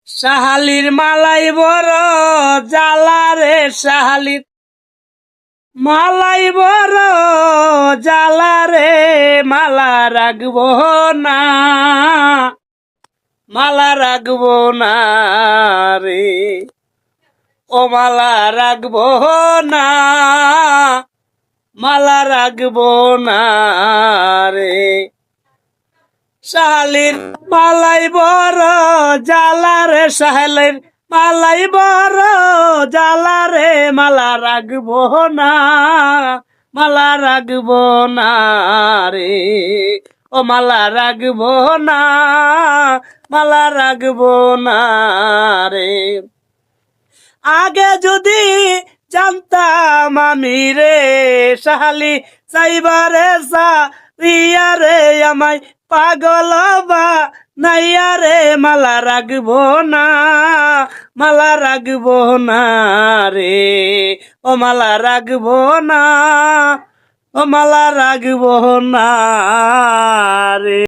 সাহালির মালাই বড় জ্বালা রে, সাহালির মালাই বড় জ্বালা রে, মালা রাখবো না, মালা রাখবো না রে, ও মালা রাখবো না, মালা রাখবো না রে। সাহালির মালাই বড় জ্বালা রে, সাহালির মালাই বড় জ্বালা রে, মালা রাখবো না, মালা রাখবো না রে, ও মালা রাখবো না, মালা রাখবো না রে। আগে যদি জানতাম আমি রে, সাহালি চাইবারে সারিয়া রে, আমায় পাগল বা নাইয়া রে, মালা রাখবো না, মালা রাখবো না রে, ও মালা রাখবো না, ও মালা রাখবো না রে।